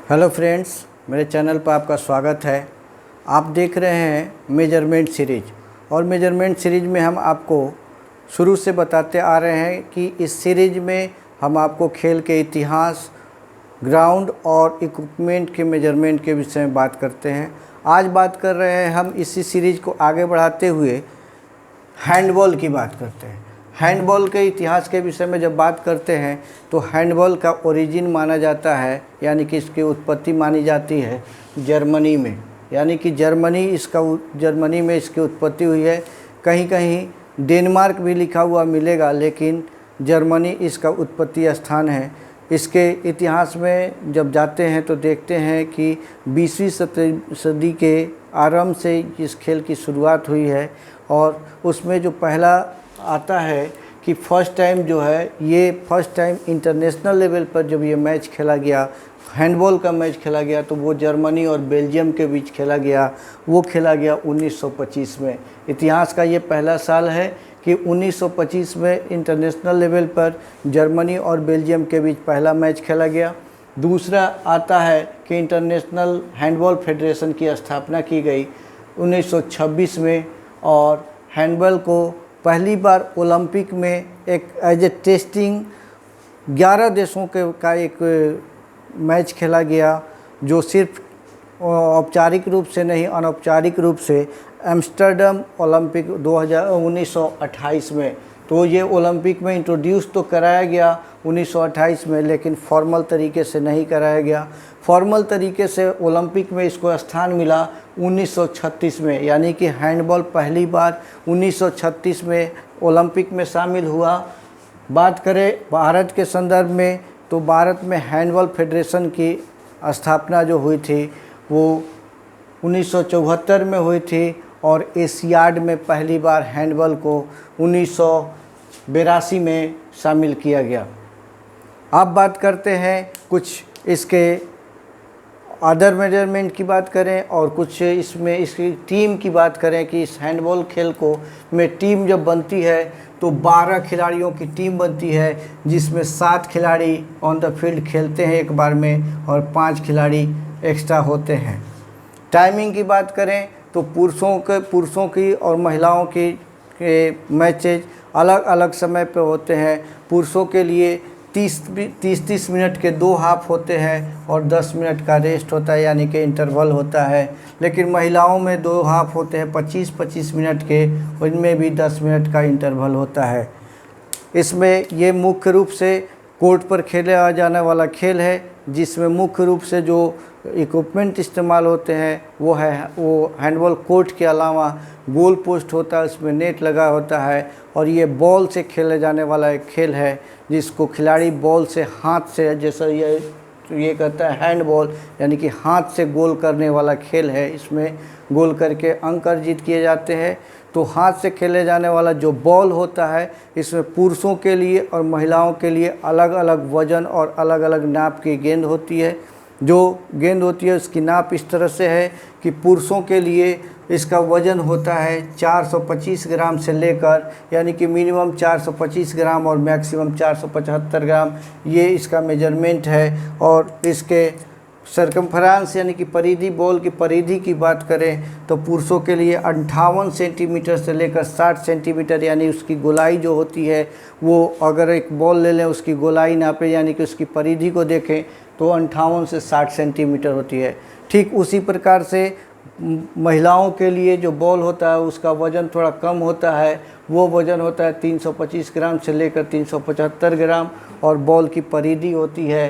Hello friends, मेरे channel पर आपका स्वागत है। आप देख रहे हैं मेजरमेंट सीरीज और मेजरमेंट सीरीज में हम आपको शुरू से बताते आ रहे हैं कि इस सीरीज में हम आपको खेल के इतिहास, ग्राउंड और इक्विपमेंट के मेजरमेंट के विषय में बात करते हैं। आज बात कर रहे हैं हम इसी सीरीज को आगे बढ़ाते हुए हैंडबॉल की बात करते हैं। हैंडबॉल के इतिहास के विषय में जब बात करते हैं तो हैंडबॉल का ओरिजिन माना जाता है, यानी कि इसकी उत्पत्ति मानी जाती है जर्मनी में, यानी कि जर्मनी में इसकी उत्पत्ति हुई है। कहीं कहीं डेनमार्क भी लिखा हुआ मिलेगा, लेकिन जर्मनी इसका उत्पत्ति स्थान है। इसके इतिहास में जब जाते हैं तो देखते हैं कि 20वीं सदी के आरंभ से इस खेल की शुरुआत हुई है। और उसमें जो पहला आता है कि फर्स्ट टाइम इंटरनेशनल लेवल पर जब ये मैच खेला गया, हैंडबॉल का मैच खेला गया, तो वो जर्मनी और बेल्जियम के बीच खेला गया। वो खेला गया 1925 में। इतिहास का ये पहला साल है कि 1925 में इंटरनेशनल लेवल पर जर्मनी और बेल्जियम के बीच पहला मैच खेला गया। दूसरा आता है कि इंटरनेशनल हैंडबॉल फेडरेशन की स्थापना की गई 1926 में, और हैंडबॉल को पहली बार ओलंपिक में एक एज ए टेस्टिंग 11 देशों का एक मैच खेला गया, जो सिर्फ औपचारिक रूप से नहीं, अनौपचारिक रूप से एम्स्टर्डम ओलंपिक 1928 में। तो ये ओलंपिक में इंट्रोड्यूस तो कराया गया 1928 में, लेकिन फॉर्मल तरीके से नहीं कराया गया। फॉर्मल तरीके से ओलंपिक में इसको स्थान मिला 1936 में, यानी कि हैंडबॉल पहली बार 1936 में ओलंपिक में शामिल हुआ। बात करें भारत के संदर्भ में तो भारत में हैंडबॉल फेडरेशन की स्थापना जो हुई थी वो 1974 में हुई थी, और एशियाड में पहली बार हैंडबॉल को 1982 में शामिल किया गया। अब बात करते हैं कुछ इसके अदर मेजरमेंट की बात करें और कुछ इसमें इसकी टीम की बात करें कि इस हैंडबॉल खेल को में टीम जब बनती है तो 12 खिलाड़ियों की टीम बनती है, जिसमें 7 खिलाड़ी ऑन द फील्ड खेलते हैं एक बार में और 5 खिलाड़ी एक्स्ट्रा होते हैं। टाइमिंग की बात करें तो पुरुषों की और महिलाओं की मैचेज अलग अलग समय पे होते हैं। पुरुषों के लिए 30 मिनट के 2 हाफ होते हैं और 10 मिनट का रेस्ट होता है, यानी कि इंटरवल होता है। लेकिन महिलाओं में 2 हाफ होते हैं 25-25 मिनट के, उनमें भी 10 मिनट का इंटरवल होता है। इसमें ये मुख्य रूप से कोर्ट पर खेला जाने वाला खेल है, जिसमें मुख्य रूप से जो इक्विपमेंट इस्तेमाल होते हैं वो हैंडबॉल कोर्ट के अलावा गोल पोस्ट होता है, उसमें नेट लगा होता है, और ये बॉल से खेले जाने वाला एक खेल है, जिसको खिलाड़ी बॉल से हाथ से, जैसा ये कहता है हैंडबॉल, यानी कि हाथ से गोल करने वाला खेल है। इसमें गोल करके अंक अर्जित किए जाते हैं। तो हाथ से खेले जाने वाला जो बॉल होता है, इसमें पुरुषों के लिए और महिलाओं के लिए अलग अलग वज़न और अलग अलग नाप की गेंद होती है। जो गेंद होती है उसकी नाप इस तरह से है कि पुरुषों के लिए इसका वज़न होता है 425 ग्राम से लेकर, यानी कि मिनिमम 425 ग्राम और मैक्सिमम 475 ग्राम, ये इसका मेजरमेंट है। और इसके सरकमफ्रेंस यानी कि परिधि, बॉल की परिधि की बात करें तो पुरुषों के लिए 58 सेंटीमीटर से लेकर 60 सेंटीमीटर, यानी उसकी गोलाई जो होती है वो, अगर एक बॉल ले लें उसकी गोलाई नापे, यानी कि उसकी परिधि को देखें तो 58 से 60 सेंटीमीटर होती है। ठीक उसी प्रकार से महिलाओं के लिए जो बॉल होता है उसका वज़न थोड़ा कम होता है, वो वज़न होता है 325 ग्राम से लेकर 375 ग्राम, और बॉल की परिधि होती है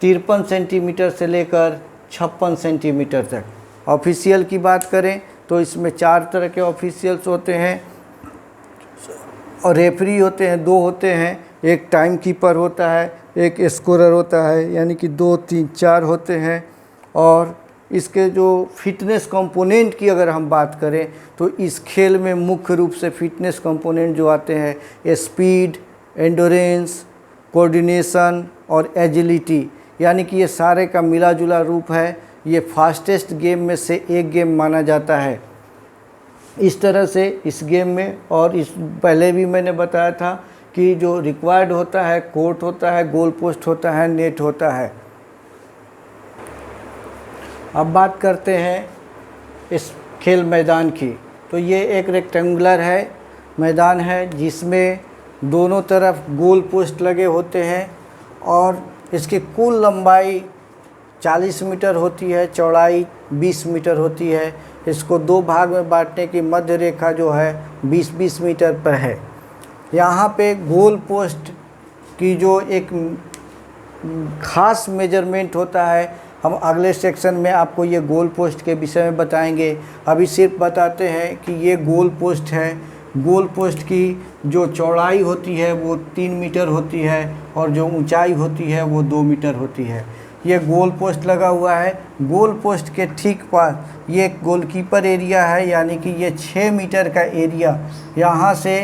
53 सेंटीमीटर से लेकर 56 सेंटीमीटर तक। ऑफिशियल की बात करें तो इसमें 4 तरह के ऑफिशियल्स होते हैं और रेफरी होते हैं, 2 होते हैं। एक टाइम कीपर होता है, एक स्कोरर होता है, यानी कि 2, 3, 4 होते हैं। और इसके जो फिटनेस कंपोनेंट की अगर हम बात करें तो इस खेल में मुख्य रूप से फिटनेस कंपोनेंट जो आते हैं स्पीड, एंडोरेंस, कोऑर्डिनेशन और एजिलिटी, यानी कि ये सारे का मिला जुला रूप है। ये फास्टेस्ट गेम में से एक गेम माना जाता है। इस तरह से इस गेम में, और इस पहले भी मैंने बताया था कि जो रिक्वायर्ड होता है, कोर्ट होता है, गोल पोस्ट होता है, नेट होता है। अब बात करते हैं इस खेल मैदान की। तो ये एक रेक्टेंगुलर है मैदान है जिसमें दोनों तरफ गोल पोस्ट लगे होते हैं और इसकी कुल लंबाई 40 मीटर होती है, चौड़ाई 20 मीटर होती है। इसको दो भाग में बांटने की मध्य रेखा जो है 20-20 मीटर पर है। यहाँ पे गोल पोस्ट की जो एक ख़ास मेजरमेंट होता है, हम अगले सेक्शन में आपको ये गोल पोस्ट के विषय में बताएंगे। अभी सिर्फ बताते हैं कि ये गोल पोस्ट है। गोल पोस्ट की जो चौड़ाई होती है वो 3 मीटर होती है और जो ऊंचाई होती है वो 2 मीटर होती है। ये गोल पोस्ट लगा हुआ है। गोल पोस्ट के ठीक पास ये गोलकीपर एरिया है, यानी कि ये 6 मीटर का एरिया। यहाँ से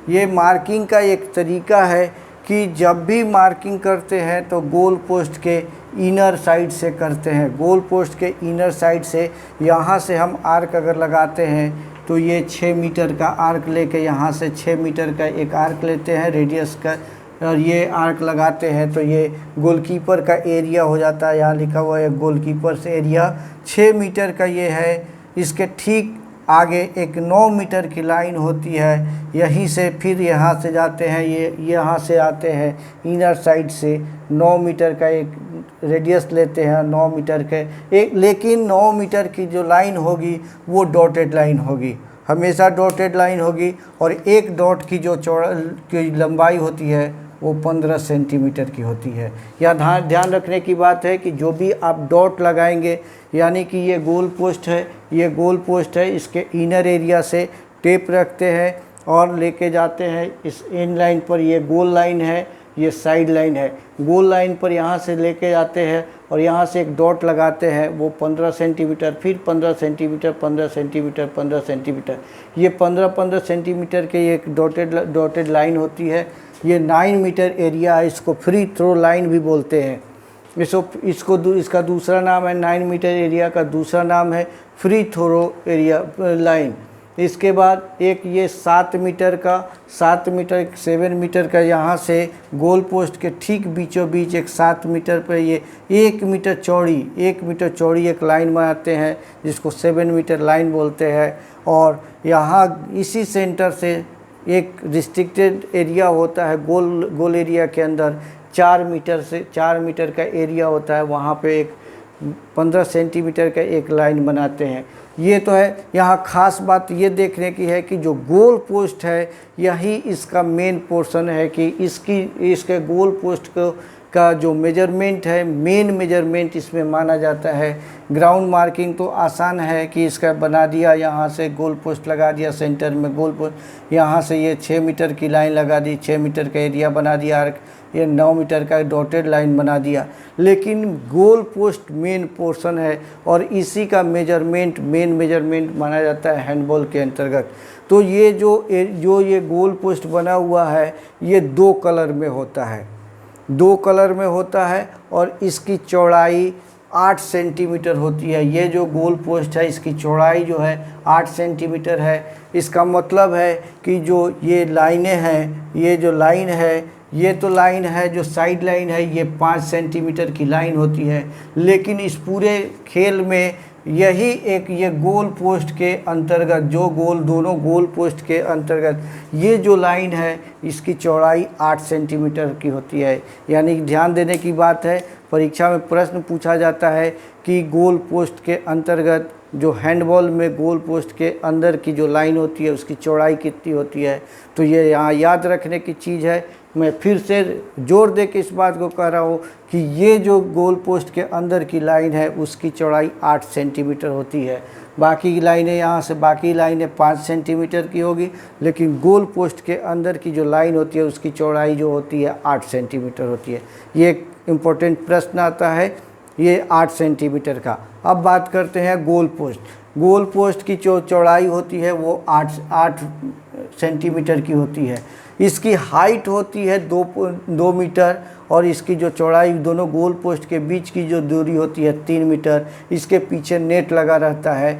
ये मार्किंग का एक तरीका है कि जब भी मार्किंग करते हैं तो गोल पोस्ट के इनर साइड से करते हैं। गोल पोस्ट के इनर साइड से यहाँ से हम आर्क अगर लगाते हैं तो ये 6 मीटर का आर्क लेके यहाँ से 6 मीटर का एक आर्क लेते हैं रेडियस का, और ये आर्क लगाते हैं तो ये गोलकीपर का एरिया हो जाता है। यहाँ लिखा हुआ है गोलकीपर से एरिया 6 मीटर का ये है। इसके ठीक आगे एक 9 मीटर की लाइन होती है। यहीं से फिर यहाँ से जाते हैं, ये यहाँ से आते हैं इनर साइड से 9 मीटर का एक रेडियस लेते हैं 9 मीटर के एक, लेकिन 9 मीटर की जो लाइन होगी वो डॉटेड लाइन होगी, हमेशा डॉटेड लाइन होगी। और एक डॉट की जो की लंबाई होती है वो 15 सेंटीमीटर की होती है। यहाँ ध्यान रखने की बात है कि जो भी आप डॉट लगाएंगे, यानी कि ये गोल पोस्ट है, ये गोल पोस्ट है, इसके इनर एरिया से टेप रखते हैं और लेके जाते हैं इस इन लाइन पर। ये गोल लाइन है, ये साइड लाइन है। गोल लाइन पर यहाँ से लेके जाते हैं और यहाँ से एक डॉट लगाते हैं, वो 15 सेंटीमीटर, फिर 15 सेंटीमीटर, 15 सेंटीमीटर, 15 सेंटीमीटर, ये 15-15 सेंटीमीटर के एक डॉटेड लाइन होती है। ये 9 मीटर एरिया है, इसको फ्री थ्रो लाइन भी बोलते हैं। इसका दूसरा नाम है 9 मीटर एरिया का दूसरा नाम है फ्री थ्रो एरिया लाइन। इसके बाद एक ये 7 मीटर का 7 मीटर का यहाँ से गोल पोस्ट के ठीक बीचों बीच एक 7 मीटर पर ये 1 मीटर चौड़ी एक लाइन बनाते हैं जिसको 7 मीटर लाइन बोलते हैं। और यहाँ इसी सेंटर से एक रिस्ट्रिक्टेड एरिया होता है गोल एरिया के अंदर 4 मीटर का एरिया होता है, वहाँ पे एक 15 सेंटीमीटर का एक लाइन बनाते हैं। ये तो है। यहाँ ख़ास बात ये देखने की है कि जो गोल पोस्ट है यही इसका मेन पोर्शन है कि इसके गोल पोस्ट का जो मेजरमेंट है, मेन मेजरमेंट इसमें माना जाता है। ग्राउंड मार्किंग तो आसान है कि इसका बना दिया, यहाँ से गोल पोस्ट लगा दिया सेंटर में गोल पोस्ट, यहाँ से ये 6 मीटर की लाइन लगा दी, 6 मीटर का एरिया बना दिया, ये 9 मीटर का डॉटेड लाइन बना दिया। लेकिन गोल पोस्ट मेन पोर्शन है और इसी का मेन मेजरमेंट माना जाता है हैंडबॉल के अंतर्गत। तो ये जो ये गोल पोस्ट बना हुआ है ये 2 कलर में होता है, 2 कलर में होता है और इसकी चौड़ाई 8 सेंटीमीटर होती है। ये जो गोल पोस्ट है इसकी चौड़ाई जो है 8 सेंटीमीटर है। इसका मतलब है कि जो ये लाइनें हैं, ये जो लाइन है, ये तो लाइन है जो साइड लाइन है, ये 5 सेंटीमीटर की लाइन होती है। लेकिन इस पूरे खेल में यही एक ये गोल पोस्ट के अंतर्गत दोनों गोल पोस्ट के अंतर्गत ये जो लाइन है इसकी चौड़ाई 8 सेंटीमीटर की होती है। यानी ध्यान देने की बात है, परीक्षा में प्रश्न पूछा जाता है कि गोल पोस्ट के अंतर्गत जो हैंडबॉल में गोल पोस्ट के अंदर की जो लाइन होती है उसकी चौड़ाई कितनी होती है। तो ये यहाँ याद रखने की चीज़ है। मैं फिर से जोर दे के इस बात को कह रहा हूँ कि ये जो गोल पोस्ट के अंदर की लाइन है उसकी चौड़ाई 8 सेंटीमीटर होती है। बाकी की लाइनें यहाँ से बाकी लाइनें 5 सेंटीमीटर की होगी, लेकिन गोल पोस्ट के अंदर की जो लाइन होती है उसकी चौड़ाई जो होती है 8 सेंटीमीटर होती है। ये एक इम्पोर्टेंट प्रश्न आता है ये 8 सेंटीमीटर का। अब बात करते हैं गोल पोस्ट। गोल पोस्ट की जो चौड़ाई होती है वो 8 सेंटीमीटर की होती है। इसकी हाइट होती है 2 मीटर और इसकी जो चौड़ाई दोनों गोल पोस्ट के बीच की जो दूरी होती है 3 मीटर। इसके पीछे नेट लगा रहता है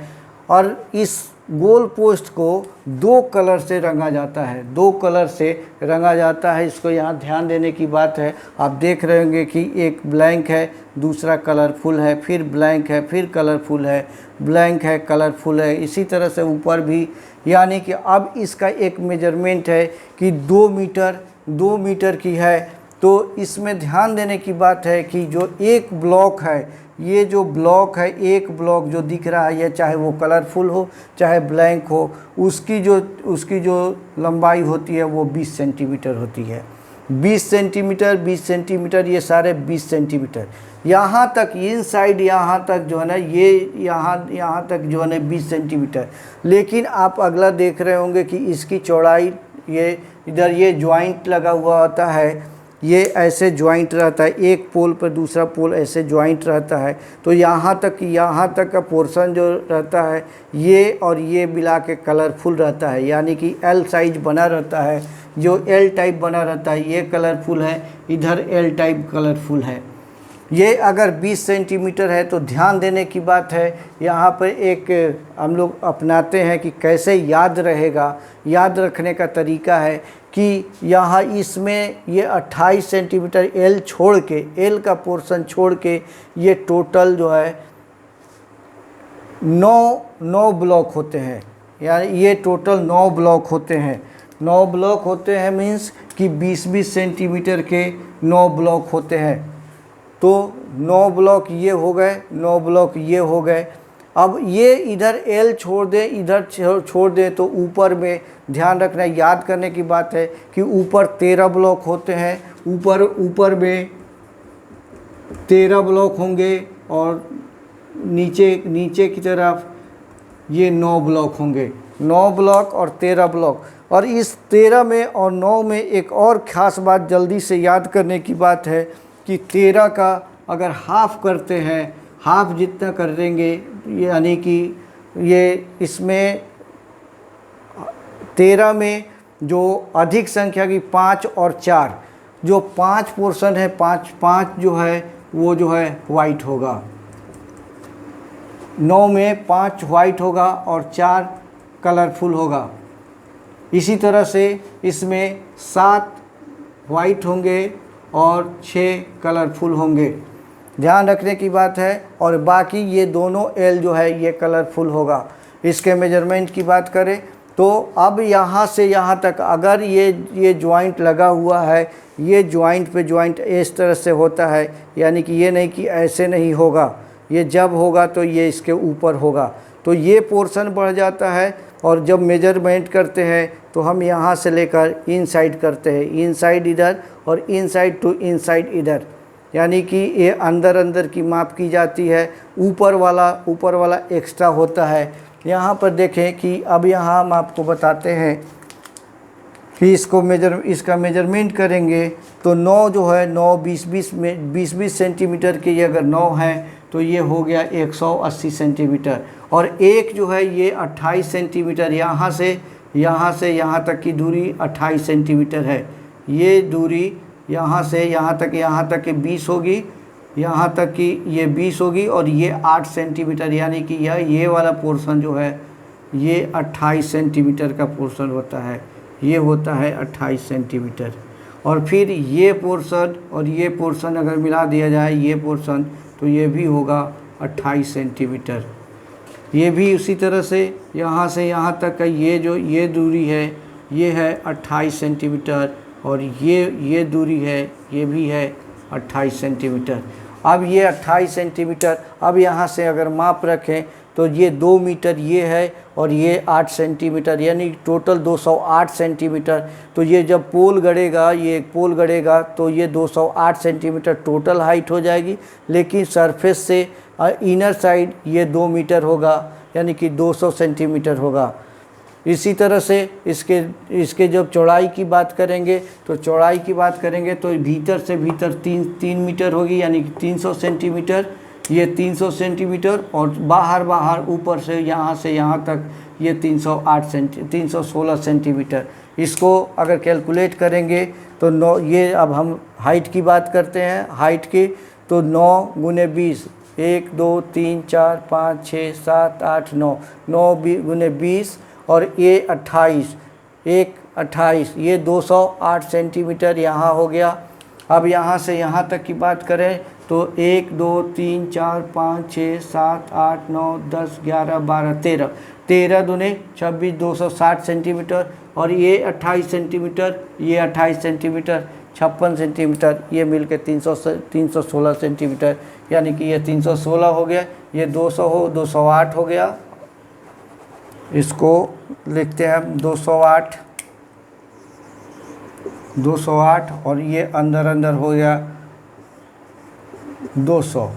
और इस गोल पोस्ट को दो कलर से रंगा जाता है, दो कलर से रंगा जाता है। इसको यहाँ ध्यान देने की बात है। आप देख रहे होंगे कि एक ब्लैंक है, दूसरा कलरफुल है, फिर ब्लैंक है, फिर कलरफुल है, ब्लैंक है, कलरफुल है। इसी तरह से ऊपर भी, यानी कि अब इसका एक मेजरमेंट है कि 2 मीटर की है। तो इसमें ध्यान देने की बात है कि जो एक ब्लॉक है, ये जो ब्लॉक है, एक ब्लॉक जो दिख रहा है, ये चाहे वो कलरफुल हो चाहे ब्लैंक हो, उसकी जो लंबाई होती है वो 20 सेंटीमीटर होती है। 20 सेंटीमीटर, 20 सेंटीमीटर, ये सारे 20 सेंटीमीटर। यहाँ तक इनसाइड, यहाँ तक जो है ना, ये यहाँ तक जो है ना 20 सेंटीमीटर। लेकिन आप अगला देख रहे होंगे कि इसकी चौड़ाई, ये इधर ये जॉइंट लगा हुआ होता है, ये ऐसे जॉइंट रहता है, एक पोल पर दूसरा पोल ऐसे जॉइंट रहता है। तो यहाँ तक का पोर्शन जो रहता है, ये और ये मिला के कलरफुल रहता है, यानी कि एल साइज बना रहता है। जो एल टाइप बना रहता है ये कलरफुल है, इधर एल टाइप कलरफुल है। ये अगर 20 सेंटीमीटर है तो ध्यान देने की बात है, यहाँ पर एक हम लोग अपनाते हैं कि कैसे याद रहेगा। याद रखने का तरीका है कि यहाँ इसमें ये 28 सेंटीमीटर एल छोड़ के, एल का पोर्शन छोड़ के, ये टोटल जो है 9 ब्लॉक होते हैं। यानी ये टोटल 9 ब्लॉक होते हैं। 9 ब्लॉक होते हैं मीन्स कि 20-20 सेंटीमीटर के 9 ब्लॉक होते हैं। तो 9 ब्लॉक ये हो गए, 9 ब्लॉक ये हो गए। अब ये इधर एल छोड़ दे, इधर छोड़ दे, तो ऊपर में ध्यान रखना, याद करने की बात है कि ऊपर 13 ब्लॉक होते हैं। ऊपर में 13 ब्लॉक होंगे और नीचे की तरफ ये 9 ब्लॉक होंगे। 9 ब्लॉक और 13 ब्लॉक। और इस 13 में और 9 में एक और ख़ास बात जल्दी से याद करने की बात है कि 13 का अगर हाफ़ करते हैं, हाफ़ जितना कर देंगे, यानी कि ये इसमें 13 में जो अधिक संख्या की 5 और 4, जो 5 पोर्शन है, 5 जो है वो जो है वाइट होगा। 9 में 5 वाइट होगा और 4 कलरफुल होगा। इसी तरह से इसमें 7 वाइट होंगे और 6 कलरफुल होंगे। ध्यान रखने की बात है। और बाकी ये दोनों एल जो है ये कलरफुल होगा। इसके मेजरमेंट की बात करें तो अब यहाँ से यहाँ तक अगर ये जॉइंट लगा हुआ है, ये जॉइंट पे जॉइंट इस तरह से होता है, यानी कि ये नहीं कि ऐसे नहीं होगा, ये जब होगा तो ये इसके ऊपर होगा, तो ये पोर्शन बढ़ जाता है। और जब मेजरमेंट करते हैं तो हम यहाँ से लेकर इनसाइड करते हैं, इनसाइड इधर और इनसाइड टू इनसाइड इधर, यानी कि ये अंदर की माप की जाती है। ऊपर वाला एक्स्ट्रा होता है। यहाँ पर देखें कि अब यहाँ हम आपको बताते हैं कि इसका मेजरमेंट करेंगे तो 9 जो है 9 20 सेंटीमीटर के, ये अगर 9 है तो ये हो गया 180 सेंटीमीटर। और एक जो है ये 28 सेंटीमीटर, यहाँ से यहाँ तक की दूरी 28 सेंटीमीटर है। ये दूरी यहाँ से यहाँ तक की 20 होगी, यहाँ तक की ये 20 होगी और ये 8 सेंटीमीटर, यानी कि ये वाला पोर्शन जो है ये 28 सेंटीमीटर का पोर्शन होता है। ये होता है 28 सेंटीमीटर। और फिर ये पोर्शन और ये पोर्शन अगर मिला दिया जाए ये पोर्शन, तो ये भी होगा 28 सेंटीमीटर। ये भी उसी तरह से यहाँ तक का ये दूरी है, ये है 28 सेंटीमीटर। और ये दूरी है, ये भी है 28 सेंटीमीटर। अब ये 28 सेंटीमीटर, अब यहाँ से अगर माप रखें तो ये 2 मीटर ये है और ये 8 सेंटीमीटर, यानी टोटल 208 सेंटीमीटर। तो ये जब पोल गड़ेगा, ये एक पोल गड़ेगा तो ये 208 सेंटीमीटर टोटल हाइट हो जाएगी। लेकिन सरफेस से इनर साइड ये 2 मीटर होगा, यानी कि 200 सेंटीमीटर होगा। इसी तरह से इसके जब चौड़ाई की बात करेंगे तो भीतर से भीतर 3 मीटर होगी, यानी कि 300 सेंटीमीटर, ये 300 सेंटीमीटर। और बाहर ऊपर से यहाँ तक ये 316 सेंटीमीटर। इसको अगर कैलकुलेट करेंगे तो 9, ये अब हम हाइट की बात करते हैं, हाइट की, तो 9 × 20 1 2 3 4 5 6 7 8 9, 9 गुने 20 और ये 28, 1 28, ये 208 सेंटीमीटर यहाँ हो गया। अब यहाँ से यहाँ तक की बात करें तो 1 2 3 4 5 6 7 8 9 10 11 12 13, 13 दूने 26, 260 सेंटीमीटर और ये 28 सेंटीमीटर, ये 28 सेंटीमीटर, 56 सेंटीमीटर, ये मिलके 316 सेंटीमीटर, यानी कि ये 316 हो गया, ये 208 हो गया। इसको लिखते हैं हम 208 और ये अंदर अंदर हो गया 200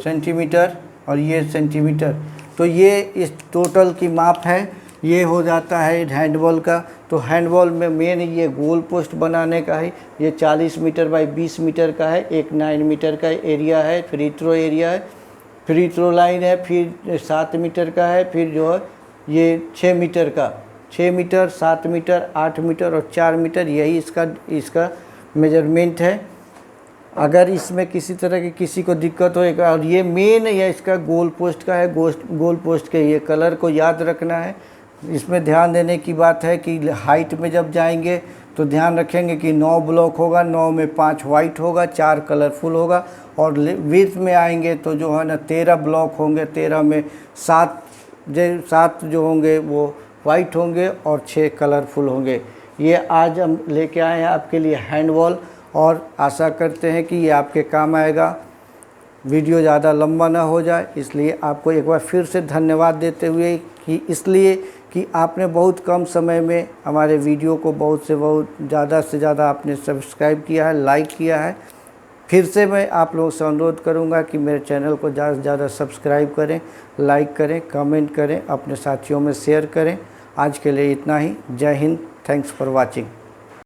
सेंटीमीटर और ये सेंटीमीटर। तो ये इस टोटल की माप है। ये हो जाता है हैंडबॉल का। तो हैंडबॉल में मेन ये गोल पोस्ट बनाने का है। ये 40 मीटर बाई 20 मीटर का है, एक 9 मीटर का एरिया है, फ्री थ्रो एरिया है, फ्री थ्रो लाइन है, फिर 7 मीटर का है, फिर जो है ये 6 मीटर का, 6 मीटर, 7 मीटर, 8 मीटर और 4 मीटर, यही इसका मेजरमेंट है। अगर इसमें किसी तरह की किसी को दिक्कत होएगा, और ये मेन या इसका गोल पोस्ट का है, गोल पोस्ट के ये कलर को याद रखना है। इसमें ध्यान देने की बात है कि हाइट में जब जाएंगे तो ध्यान रखेंगे कि 9 ब्लॉक होगा, 9 में 5 वाइट होगा, 4 कलरफुल होगा, और विड्थ में आएंगे तो जो है ना 13 ब्लॉक होंगे, 13 में 7 जो होंगे वो वाइट होंगे और 6 कलरफुल होंगे। ये आज हम लेके आए हैं आपके लिए हैंडबॉल, और आशा करते हैं कि ये आपके काम आएगा। वीडियो ज़्यादा लंबा ना हो जाए, इसलिए आपको एक बार फिर से धन्यवाद देते हुए कि इसलिए कि आपने बहुत कम समय में हमारे वीडियो को बहुत ज़्यादा से ज़्यादा आपने सब्सक्राइब किया है, लाइक किया है। फिर से मैं आप लोगों से अनुरोध करूंगा कि मेरे चैनल को ज़्यादा से ज़्यादा सब्सक्राइब करें, लाइक करें, कमेंट करें, अपने साथियों में शेयर करें। आज के लिए इतना ही। जय हिंद। Thanks for watching.